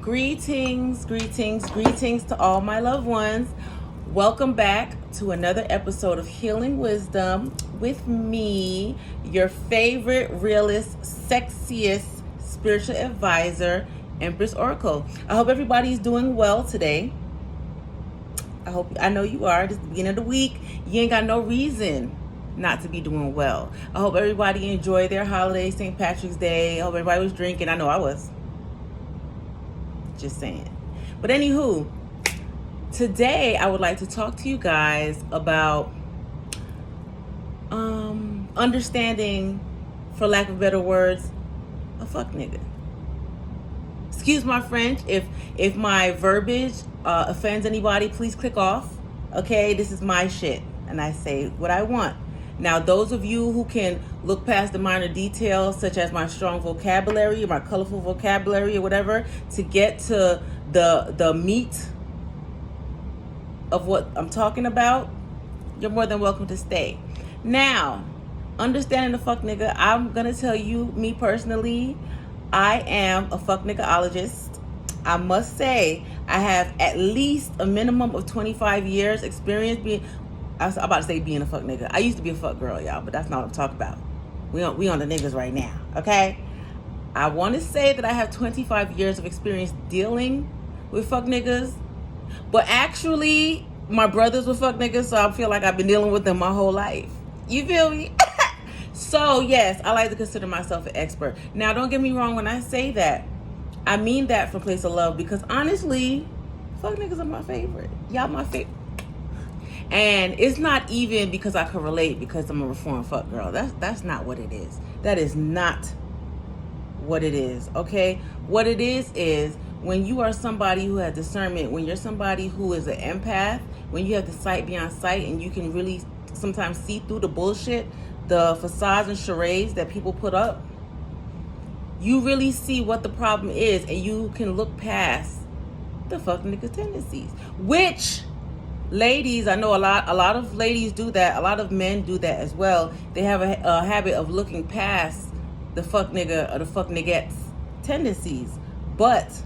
Greetings, greetings, greetings to all my loved ones. Welcome back to another episode of Healing Wisdom with me, your favorite, realest, sexiest spiritual advisor, Empress Oracle. I hope everybody's doing well today. I know you are. This is the beginning of the week. You ain't got no reason not to be doing well. I hope everybody enjoyed their holiday, St. Patrick's Day. I hope everybody was drinking. I know I was. Just saying. But anywho, today I would like to talk to you guys about understanding, for lack of better words, a fuck nigga. Excuse my French. If my verbiage offends anybody, please click off. Okay, this is my shit, and I say what I want. Now, those of you who can look past the minor details, such as my strong vocabulary or my colorful vocabulary or whatever, to get to the meat of what I'm talking about, you're more than welcome to stay. Now, understanding the fuck nigga, I'm going to tell you, me personally, I am a fuck niggaologist. I must say, I have at least a minimum of 25 years experience being... I was about to say being a fuck nigga. I used to be a fuck girl, y'all, but that's not what I'm talking about. We on the niggas right now, okay? I want to say that I have 25 years of experience dealing with fuck niggas, but actually, my brothers were fuck niggas, so I feel like I've been dealing with them my whole life. You feel me? So, yes, I like to consider myself an expert. Now, don't get me wrong when I say that. I mean that from a place of love, because honestly, fuck niggas are my favorite. Y'all my favorite. And it's not even because I can relate because I'm a reformed fuck girl. That's not what it is. That is not what it is, okay? What it is when you are somebody who has discernment, when you're somebody who is an empath, when you have the sight beyond sight and you can really sometimes see through the bullshit, the facades and charades that people put up, you really see what the problem is and you can look past the fuck niggas' tendencies, which... Ladies, I know a lot of ladies do that. A lot of men do that as well. They have a habit of looking past the fuck nigga or the fuck nigget's tendencies. But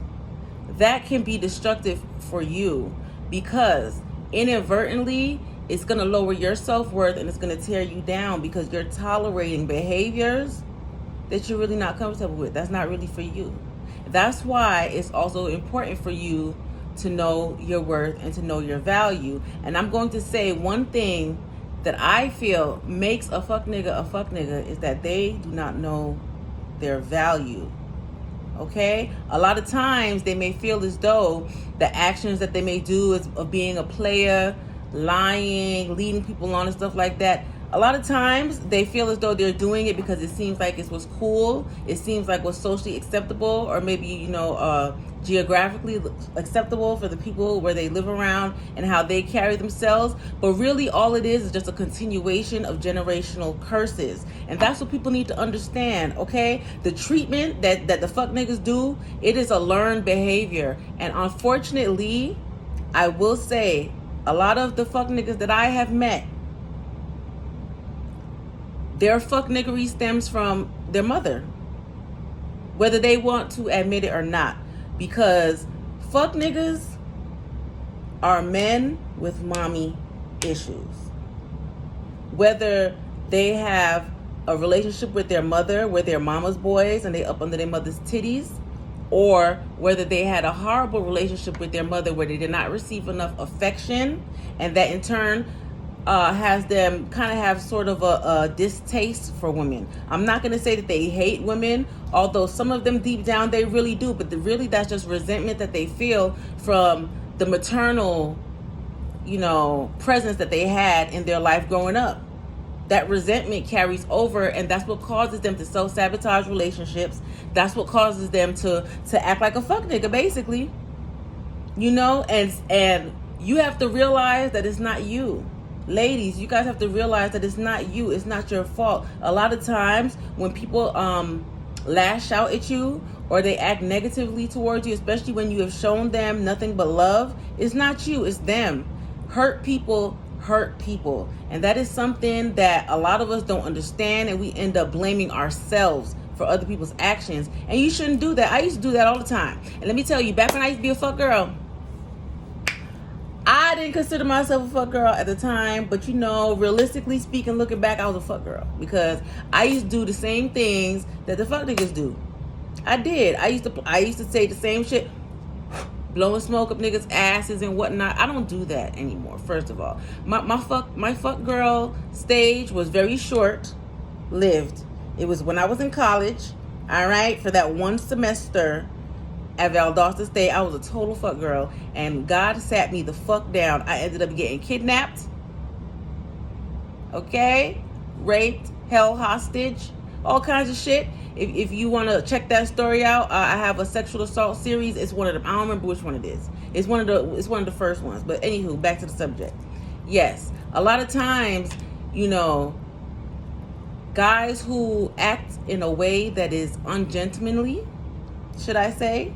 that can be destructive for you because inadvertently it's going to lower your self-worth and it's going to tear you down because you're tolerating behaviors that you're really not comfortable with. That's not really for you. That's why it's also important for you to know your worth and to know your value. And I'm going to say one thing that I feel makes a fuck nigga is that they do not know their value. Okay? A lot of times they may feel as though the actions that they may do is of being a player, lying, leading people on and stuff like that. A lot of times they feel as though they're doing it because it seems like it was cool. It seems like what's socially acceptable or maybe, geographically acceptable for the people where they live around and how they carry themselves. But really all it is just a continuation of generational curses. And that's what people need to understand, okay? The treatment that the fuck niggas do, it is a learned behavior. And unfortunately, I will say, a lot of the fuck niggas that I have met, their fuck niggery stems from their mother, whether they want to admit it or not. Because fuck niggas are men with mommy issues. Whether they have a relationship with their mother, where they're mama's boys and they up under their mother's titties, or whether they had a horrible relationship with their mother where they did not receive enough affection, and that in turn has them kind of have sort of a distaste for women. I'm not going to say that they hate women, although some of them deep down they really do, but really that's just resentment that they feel from the maternal, presence that they had in their life growing up. That resentment carries over, and that's what causes them to self-sabotage relationships. That's what causes them to act like a fuck nigga, basically. And you have to realize that it's not you. Ladies, you guys have to realize that it's not you. It's not your fault. A lot of times when people lash out at you or they act negatively towards you, especially when you have shown them nothing but love, it's not you, it's them. Hurt people hurt people. And that is something that a lot of us don't understand, and we end up blaming ourselves for other people's actions. And you shouldn't do that. I used to do that all the time. And let me tell you, back when I used to be a fuck girl, I didn't consider myself a fuck girl at the time, but you know, realistically speaking, looking back, I was a fuck girl because I used to do the same things that the fuck niggas do. I did. I used to say the same shit, blowing smoke up niggas' asses and whatnot. I don't do that anymore. First of all, my fuck girl stage was very short lived. It was when I was in college. All right, for that one semester at Valdosta State, I was a total fuck girl, and God sat me the fuck down. I ended up getting kidnapped, okay, raped, held hostage, all kinds of shit. If you want to check that story out, I have a sexual assault series. It's one of them. I don't remember which one it is. It's one of the first ones. But anywho, back to the subject. Yes, a lot of times, you know, guys who act in a way that is ungentlemanly, should I say,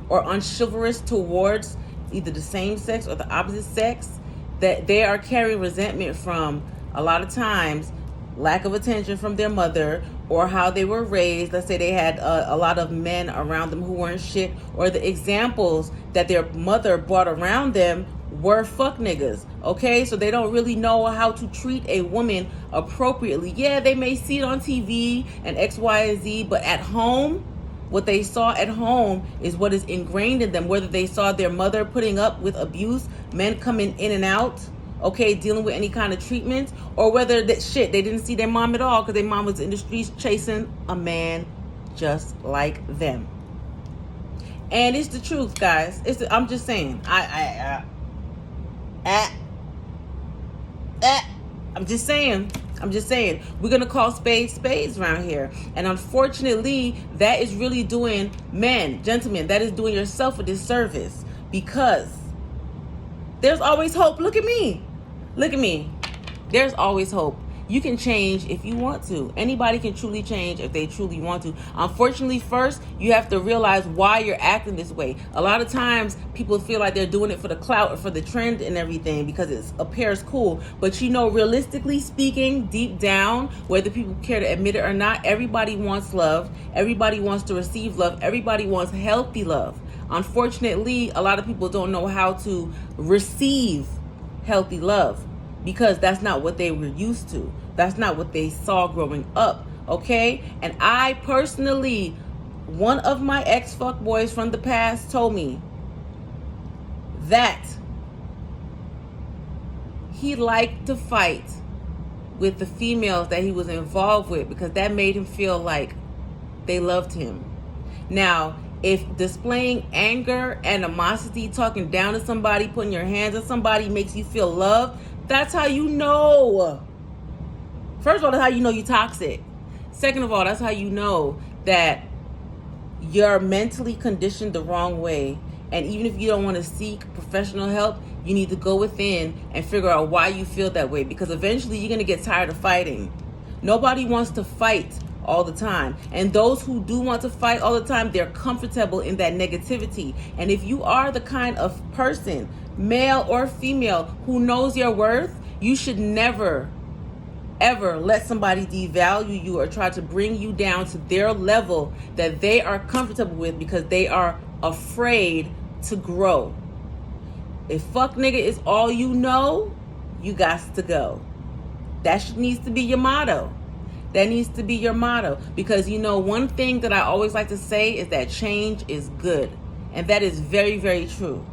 or unchivalrous towards either the same sex or the opposite sex, that they are carrying resentment from, a lot of times, lack of attention from their mother, or how they were raised. Let's say they had a lot of men around them who weren't shit, or the examples that their mother brought around them were fuck niggas. Okay, so they don't really know how to treat a woman appropriately. Yeah, they may see it on TV and X, Y, and Z, but at home, what they saw at home is what is ingrained in them. Whether they saw their mother putting up with abuse, men coming in and out, okay, dealing with any kind of treatment, or whether that shit, they didn't see their mom at all because their mom was in the streets chasing a man just like them. And it's the truth, guys. I'm just saying. I'm just saying. We're going to call spades around here. And unfortunately, that is really doing men, gentlemen, that is doing yourself a disservice, because there's always hope. Look at me. There's always hope. You can change if you want to. Anybody can truly change if they truly want to. Unfortunately, first, you have to realize why you're acting this way. A lot of times, people feel like they're doing it for the clout or for the trend and everything because it appears cool. But you know, realistically speaking, deep down, whether people care to admit it or not, everybody wants love. Everybody wants to receive love. Everybody wants healthy love. Unfortunately, a lot of people don't know how to receive healthy love, because that's not what they were used to. That's not what they saw growing up, okay? And I personally, one of my ex-fuckboys from the past told me that he liked to fight with the females that he was involved with because that made him feel like they loved him. Now, if displaying anger, animosity, talking down to somebody, putting your hands on somebody makes you feel loved, that's how you know. First of all, that's how you know you're toxic. Second of all, that's how you know that you're mentally conditioned the wrong way. And even if you don't want to seek professional help, you need to go within and figure out why you feel that way, because eventually you're going to get tired of fighting. Nobody wants to fight all the time. And those who do want to fight all the time, they're comfortable in that negativity. And if you are the kind of person, male or female, who knows your worth, you should never, ever let somebody devalue you or try to bring you down to their level that they are comfortable with because they are afraid to grow. If fuck nigga is all you know, you got to go. That needs to be your motto. That needs to be your motto. Because you know, one thing that I always like to say is that change is good. And that is very, very true.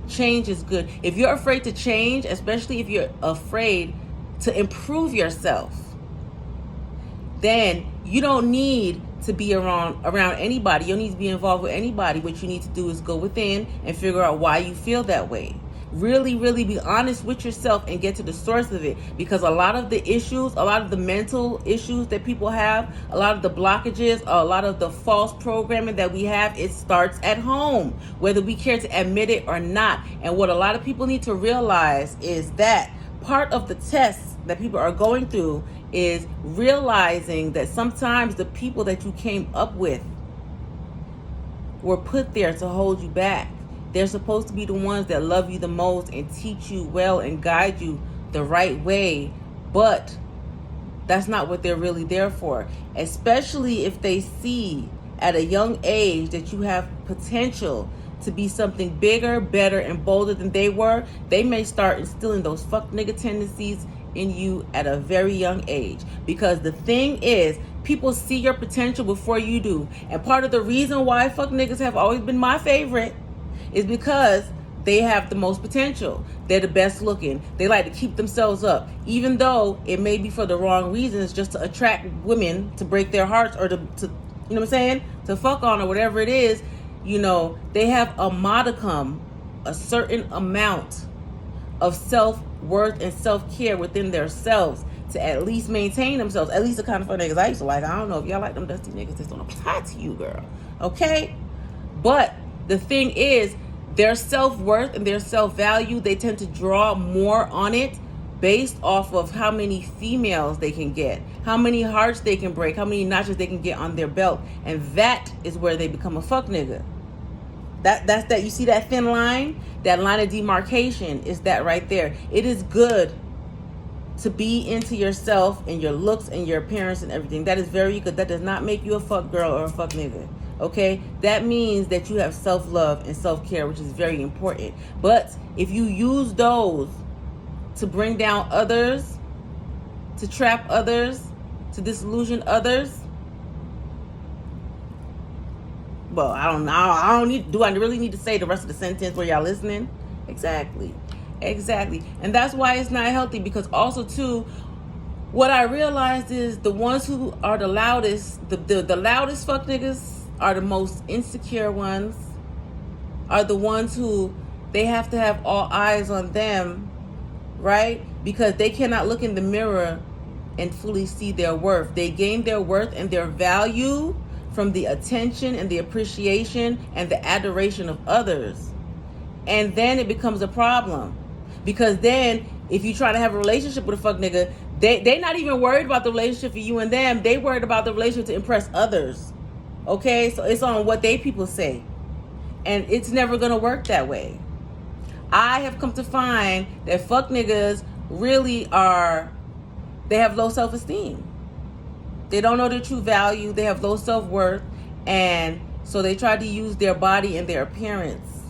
Change is good. If you're afraid to change, especially if you're afraid to improve yourself, then you don't need to be around anybody. You don't need to be involved with anybody. What you need to do is go within and figure out why you feel that way. Really, really be honest with yourself and get to the source of it. Because a lot of the issues, a lot of the mental issues that people have, a lot of the blockages, a lot of the false programming that we have, it starts at home, whether we care to admit it or not. And what a lot of people need to realize is that part of the tests that people are going through is realizing that sometimes the people that you came up with were put there to hold you back. They're supposed to be the ones that love you the most and teach you well and guide you the right way. But That's not what they're really there for. Especially if they see at a young age that you have potential to be something bigger, better, and bolder than they were, they may start instilling those fuck nigga tendencies in you at a very young age. Because the thing is, people see your potential before you do. And part of the reason why fuck niggas have always been my favorite is because they have the most potential. They're the best looking. They like to keep themselves up, even though it may be for the wrong reasons, just to attract women, to break their hearts, or to you know what I'm saying, to fuck on, or whatever it is. You know, they have a modicum, a certain amount of self-worth and self-care within themselves to at least maintain themselves. At least the kind of fun niggas I used to like. I don't know if y'all like them dusty niggas. This don't apply to you, girl. Okay? But the thing is, their self-worth and their self-value, they tend to draw more on it based off of how many females they can get, how many hearts they can break, how many notches they can get on their belt. And that is where they become a fuck nigga. That's that. You see that thin line? That line of demarcation is that right there. It is good to be into yourself and your looks and your appearance and everything. That is very good. That does not make you a fuck girl or a fuck nigga. Okay? That means that you have self-love and self-care, which is very important. But if you use those to bring down others, to trap others, to disillusion others, well, I don't know. I don't need. Do I really need to say the rest of the sentence where y'all listening? Exactly. And that's why it's not healthy. Because also too, what I realized is the ones who are the loudest, the loudest fuck niggas are the most insecure ones. Are the ones who they have to have all eyes on them, right? Because they cannot look in the mirror and fully see their worth. They gain their worth and their value from the attention and the appreciation and the adoration of others. And then it becomes a problem. Because then if you try to have a relationship with a fuck nigga, they not even worried about the relationship for you and them. They worried about the relationship to impress others. Okay? So it's on what they people say. And it's never gonna work that way. I have come to find that fuck niggas really they have low self-esteem. They don't know their true value. They have low self-worth. And so they try to use their body and their appearance.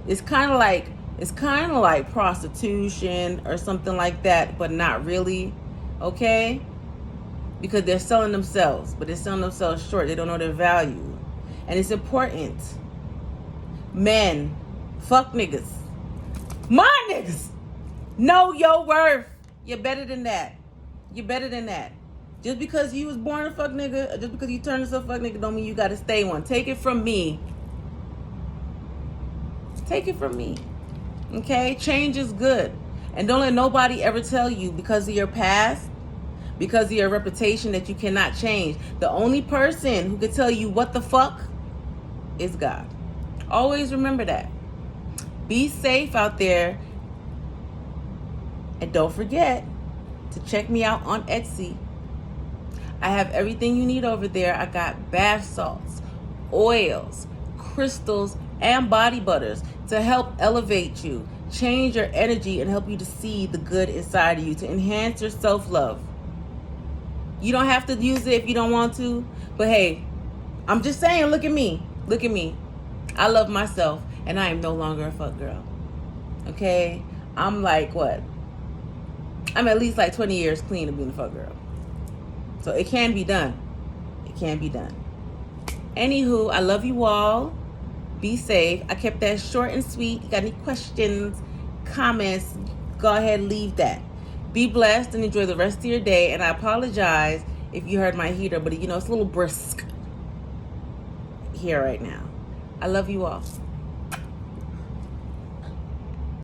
It's kind of like prostitution or something like that, but not really. Okay? Because they're selling themselves, but they're selling themselves short. They don't know their value. And it's important. Men, fuck niggas, my niggas, know your worth. You're better than that. Just because you was born a fuck nigga, or just because you turned yourself a fuck nigga, don't mean you gotta stay one. Take it from me. Okay? Change is good. And don't let nobody ever tell you because of your past, because of your reputation, that you cannot change. The only person who can tell you what the fuck is God. Always remember that. Be safe out there. And don't forget to check me out on Etsy. I have everything you need over there. I got bath salts, oils, crystals, and body butters to help elevate you, change your energy, and help you to see the good inside of you, to enhance your self-love. You don't have to use it if you don't want to. But hey, I'm just saying, look at me. I love myself, and I am no longer a fuck girl. Okay? I'm like, what? I'm at least like 20 years clean of being a fuck girl. So it can be done. Anywho, I love you all. Be safe. I kept that short and sweet. You got any questions, comments, go ahead and leave that. Be blessed and enjoy the rest of your day. And I apologize if you heard my heater, but it's a little brisk here right now. I love you all.